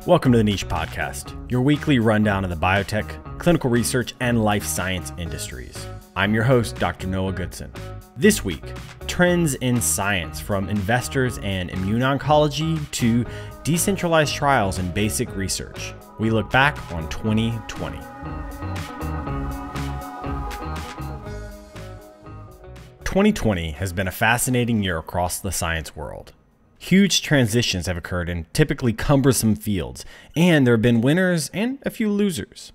Welcome to the Niche Podcast, your weekly rundown of the biotech, clinical research, and life science industries. I'm your host, Dr. Noah Goodson. This week, trends in science from investors and immuno-oncology to decentralized trials and basic research. We look back on 2020. "2020 has been a fascinating year across the science world. Huge transitions have occurred in typically cumbersome fields, and there have been winners and a few losers.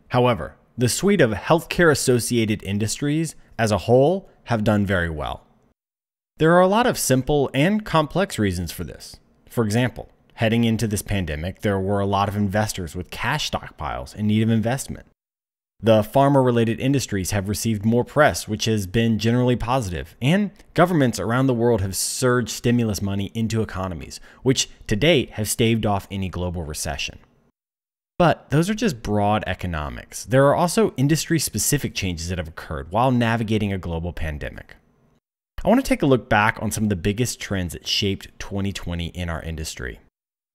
However, the suite of healthcare-associated industries as a whole have done very well. There are a lot of simple and complex reasons for this. For example, heading into this pandemic, there were a lot of investors with cash stockpiles in need of investment. The pharma-related industries have received more press, which has been generally positive, and governments around the world have surged stimulus money into economies, which to date have staved off any global recession. But those are just broad economics. There are also industry-specific changes that have occurred while navigating a global pandemic. I want to take a look back on some of the biggest trends that shaped 2020 in our industry.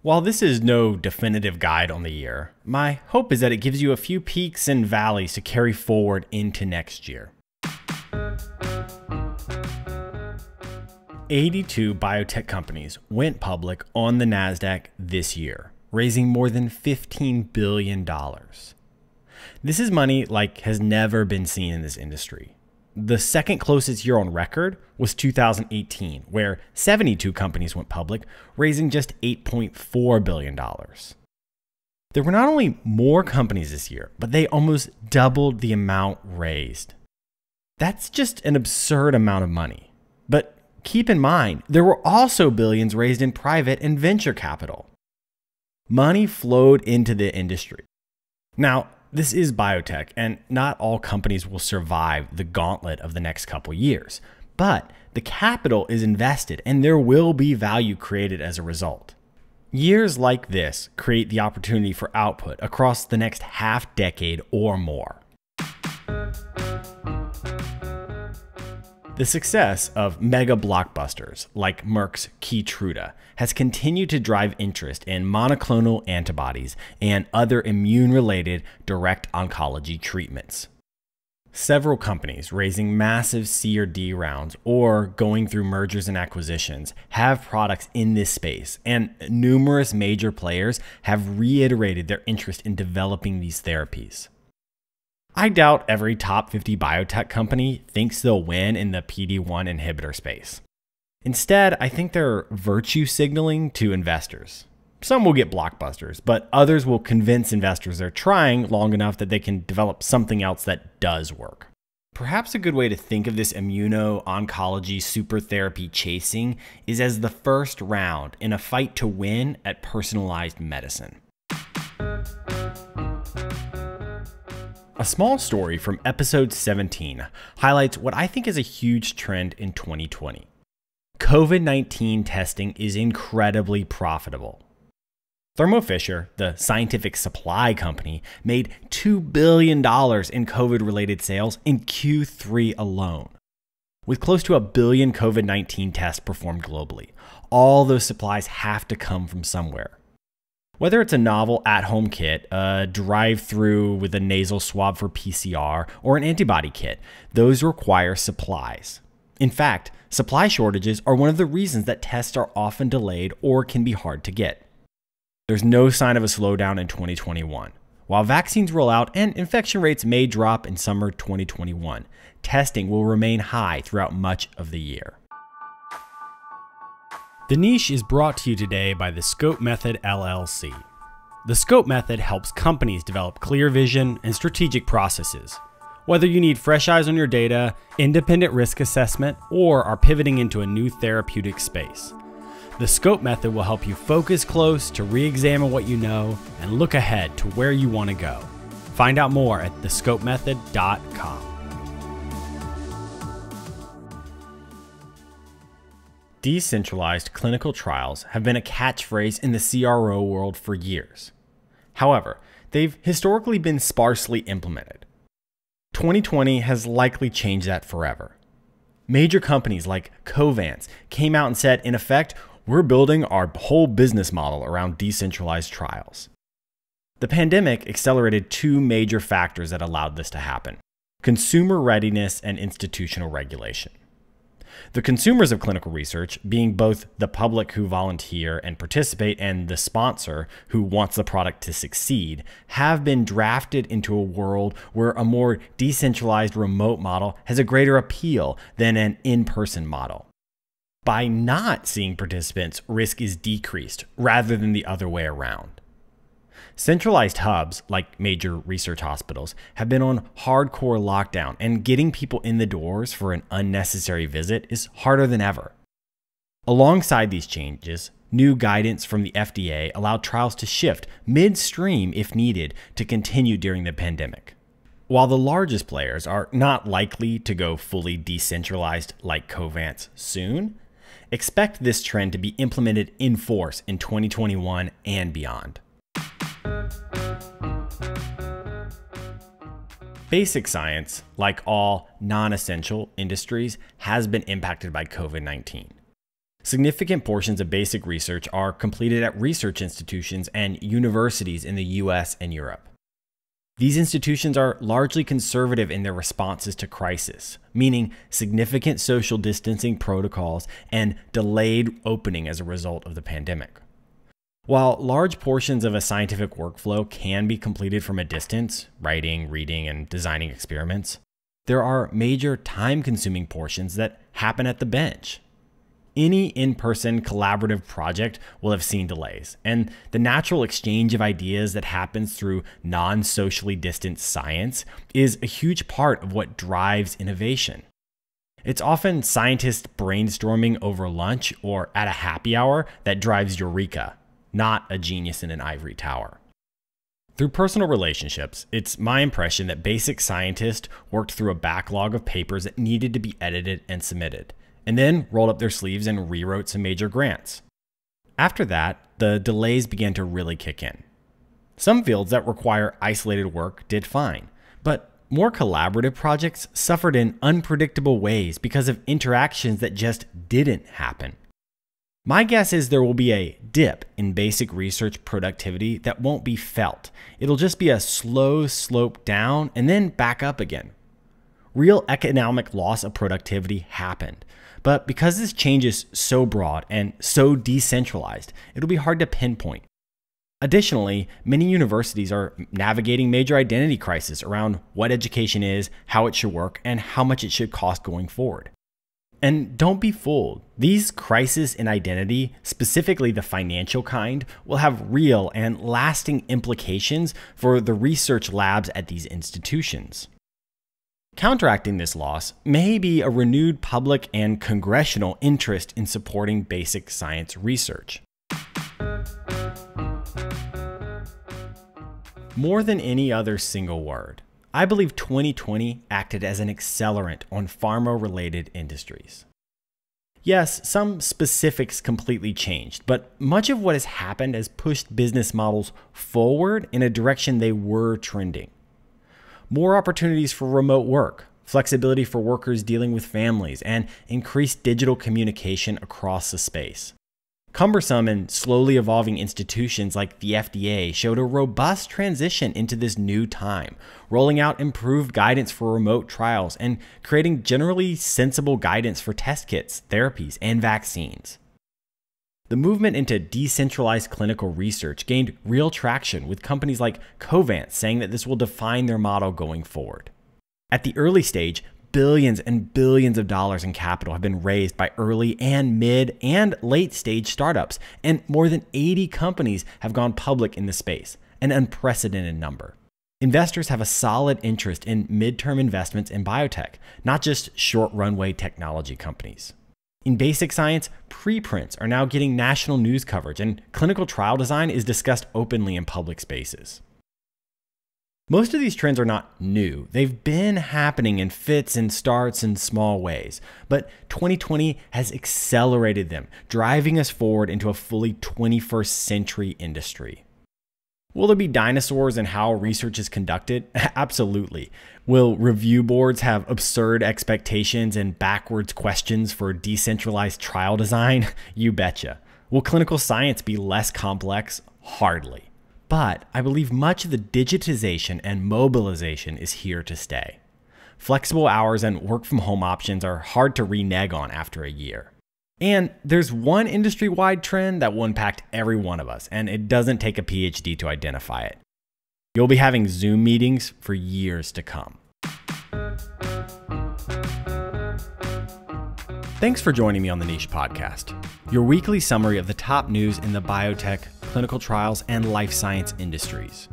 While this is no definitive guide on the year, my hope is that it gives you a few peaks and valleys to carry forward into next year. 82 biotech companies went public on the NASDAQ this year, raising more than $15 billion. This is money like has never been seen in this industry. The second closest year on record was 2018, where 72 companies went public, raising just $8.4 billion. There were not only more companies this year, but they almost doubled the amount raised. That's just an absurd amount of money. But keep in mind, there were also billions raised in private and venture capital. Money flowed into the industry. Now, this is biotech, and not all companies will survive the gauntlet of the next couple years. But the capital is invested, and there will be value created as a result. Years like this create the opportunity for output across the next half decade or more. The success of mega blockbusters like Merck's Keytruda has continued to drive interest in monoclonal antibodies and other immune-related direct oncology treatments. Several companies raising massive C or D rounds or going through mergers and acquisitions have products in this space, and numerous major players have reiterated their interest in developing these therapies. I doubt every top 50 biotech company thinks they'll win in the PD-1 inhibitor space. Instead, I think they're virtue signaling to investors. Some will get blockbusters, but others will convince investors they're trying long enough that they can develop something else that does work. Perhaps a good way to think of this immuno-oncology super therapy chasing is as the first round in a fight to win at personalized medicine. A small story from episode 17 highlights what I think is a huge trend in 2020. COVID-19 testing is incredibly profitable. Thermo Fisher, the scientific supply company, made $2 billion in COVID-related sales in Q3 alone. With close to 1 billion COVID-19 tests performed globally, all those supplies have to come from somewhere. Whether it's a novel at-home kit, a drive-through with a nasal swab for PCR, or an antibody kit, those require supplies. In fact, supply shortages are one of the reasons that tests are often delayed or can be hard to get. There's no sign of a slowdown in 2021. While vaccines roll out and infection rates may drop in summer 2021, testing will remain high throughout much of the year. The Niche is brought to you today by the Scope Method LLC. The Scope Method helps companies develop clear vision and strategic processes. Whether you need fresh eyes on your data, independent risk assessment, or are pivoting into a new therapeutic space, the Scope Method will help you focus close to re-examine what you know and look ahead to where you want to go. Find out more at thescopemethod.com. Decentralized clinical trials have been a catchphrase in the CRO world for years. However, they've historically been sparsely implemented. 2020 has likely changed that forever. Major companies like Covance came out and said, in effect, We're building our whole business model around decentralized trials. The pandemic accelerated two major factors that allowed this to happen: consumer readiness and institutional regulation. The consumers of clinical research, being both the public who volunteer and participate and the sponsor who wants the product to succeed, have been drafted into a world where a more decentralized remote model has a greater appeal than an in-person model. By not seeing participants, risk is decreased rather than the other way around. Centralized hubs, like major research hospitals, have been on hardcore lockdown, and getting people in the doors for an unnecessary visit is harder than ever. Alongside these changes, new guidance from the FDA allowed trials to shift midstream if needed to continue during the pandemic. While the largest players are not likely to go fully decentralized like Covance soon, expect this trend to be implemented in force in 2021 and beyond. Basic science, like all non-essential industries, has been impacted by COVID-19. Significant portions of basic research are completed at research institutions and universities in the US and Europe. These institutions are largely conservative in their responses to crisis, meaning significant social distancing protocols and delayed opening as a result of the pandemic. While large portions of a scientific workflow can be completed from a distance, writing, reading, and designing experiments, there are major time-consuming portions that happen at the bench. Any in-person collaborative project will have seen delays, and the natural exchange of ideas that happens through non-socially distant science is a huge part of what drives innovation. It's often scientists brainstorming over lunch or at a happy hour that drives eureka, not a genius in an ivory tower. Through personal relationships, it's my impression that basic scientists worked through a backlog of papers that needed to be edited and submitted, and then rolled up their sleeves and rewrote some major grants. After that, the delays began to really kick in. Some fields that require isolated work did fine, but more collaborative projects suffered in unpredictable ways because of interactions that just didn't happen. My guess is there will be a dip in basic research productivity that won't be felt. It'll just be a slow slope down and then back up again. Real economic loss of productivity happened, but because this change is so broad and so decentralized, it'll be hard to pinpoint. Additionally, many universities are navigating major identity crises around what education is, how it should work, and how much it should cost going forward. And don't be fooled. These crises in identity, specifically the financial kind, will have real and lasting implications for the research labs at these institutions. Counteracting this loss may be a renewed public and congressional interest in supporting basic science research. More than any other single word, I believe 2020 acted as an accelerant on pharma-related industries. Yes, some specifics completely changed, but much of what has happened has pushed business models forward in a direction they were trending. More opportunities for remote work, flexibility for workers dealing with families, and increased digital communication across the space. Cumbersome and slowly evolving institutions like the FDA showed a robust transition into this new time, rolling out improved guidance for remote trials and creating generally sensible guidance for test kits, therapies, and vaccines. The movement into decentralized clinical research gained real traction, with companies like Covance saying that this will define their model going forward. At the early stage, billions and billions of dollars in capital have been raised by early and mid and late stage startups, and more than 80 companies have gone public in the space, an unprecedented number. Investors have a solid interest in midterm investments in biotech, not just short runway technology companies. In basic science, preprints are now getting national news coverage, and clinical trial design is discussed openly in public spaces. Most of these trends are not new. They've been happening in fits and starts in small ways, but 2020 has accelerated them, driving us forward into a fully 21st century industry. Will there be dinosaurs in how research is conducted? Absolutely. Will review boards have absurd expectations and backwards questions for decentralized trial design? You betcha. Will clinical science be less complex? Hardly. But I believe much of the digitization and mobilization is here to stay. Flexible hours and work from home options are hard to renege on after a year. And there's one industry-wide trend that will impact every one of us, and it doesn't take a PhD to identify it. You'll be having Zoom meetings for years to come. Thanks for joining me on the Niche Podcast, your weekly summary of the top news in the biotech, clinical trials, and life science industries.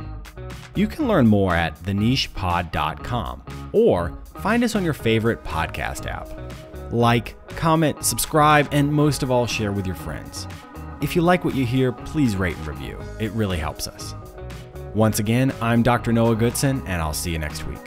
You can learn more at thenichepod.com or find us on your favorite podcast app. Like, comment, subscribe, and most of all, share with your friends. If you like what you hear, please rate and review. It really helps us. Once again, I'm Dr. Noah Goodson, and I'll see you next week.